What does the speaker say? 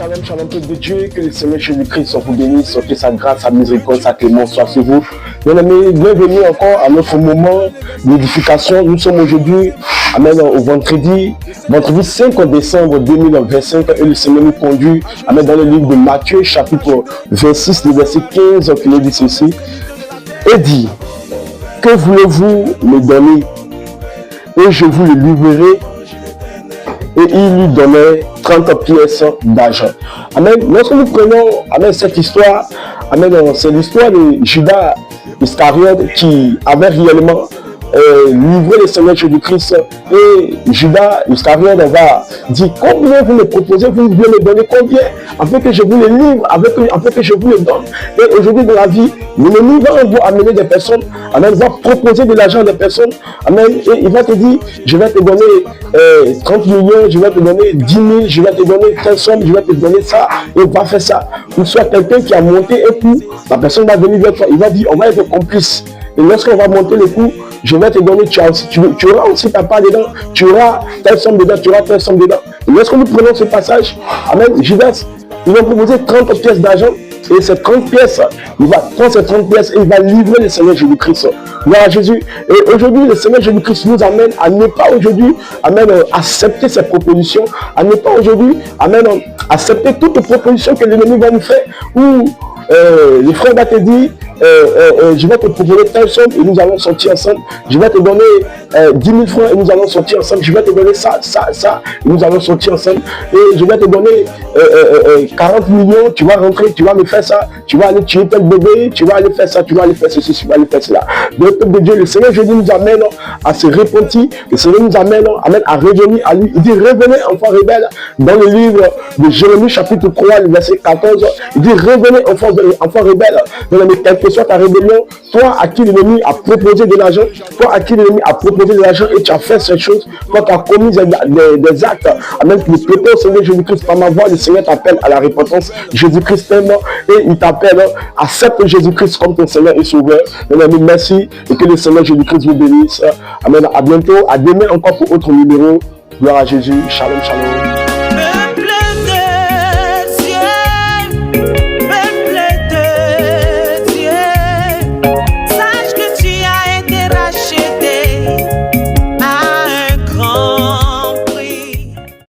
Shalom, shalom, peuple de Dieu, que le Seigneur Jésus-Christ vous bénisse, que sa grâce, sa miséricorde, sa clémence soit sur vous. Bien aimés, bienvenue encore à notre moment d'édification. Nous sommes aujourd'hui, amen, au vendredi 5 décembre 2025, et le Seigneur nous conduit, amen, dans le livre de Matthieu, chapitre 26, le verset 15, qui nous dit ceci, et dit, que voulez-vous me donner, et je vous le livrerai. Et il lui donnait 30 pièces d'argent. Amen. Lorsque nous prenons, amen, cette histoire, amen, c'est l'histoire de Judas Iscariote qui avait réellement livré le Seigneur Jésus-Christ. Et Judas Iscariote va dire, combien vous me proposez, vous voulez me donner combien, afin que je vous le livre, afin que je vous le donne. Et aujourd'hui dans la vie, l'ennemi va amener des personnes, amen, va proposer de l'argent à des personnes, amen, et il va te dire, je vais te donner 30 millions, je vais te donner 10 000, je vais te donner telle somme, je vais te donner ça, et il va faire ça. Ou soit quelqu'un qui a monté un coup, la personne va venir vers toi, il va dire, on va être complice. Et lorsqu'on va monter le coup, je vais te donner, tu auras aussi ta part dedans, tu auras telle somme dedans, tu auras telle somme dedans. Et lorsque nous prenons ce passage, amen, Judas, il va proposer 30 pièces d'argent, et ces 30 pièces, il va prendre ces 30 pièces et il va livrer le Seigneur Jésus-Christ. Gloire à Jésus. Et aujourd'hui, le Seigneur Jésus-Christ nous amène à ne pas aujourd'hui, amen, accepter ces propositions, à ne pas aujourd'hui, amen, accepter toute proposition que l'ennemi va nous faire, ou le frère va te dire, je vais te proposer telle somme et nous allons sortir ensemble. Je vais te donner 10 000 francs et nous allons sortir ensemble. Je vais te donner ça et nous allons sortir ensemble. Et je vais te donner 40 millions, tu vas rentrer, tu vas me faire ça, tu vas aller tuer tel bébé, tu vas aller faire ça, tu vas aller faire ceci, tu vas aller faire cela. Le peuple de Dieu, le Seigneur Jésus nous amène à se repentir, le Seigneur nous amène à revenir à lui. Il dit, revenez enfants rebelles, dans le livre de Jérémie chapitre 3, le verset 14, il dit, revenez enfants rebelles, quelle que soit ta rébellion, toi à qui l'ennemi a proposé de l'argent, toi à qui l'ennemi a proposé de l'argent et tu as fait cette chose, toi tu as commis des actes, amen, qui ne au Seigneur Jésus-Christ par ma voix, le Seigneur t'appelle à la repentance. Jésus-Christ t'aime et il t'appelle, accepte Jésus-Christ comme ton Seigneur et Sauveur. Mon ami, merci et que le Seigneur Jésus-Christ vous bénisse. Amen, à bientôt, à demain encore pour autre numéro. Gloire à Jésus, shalom, shalom.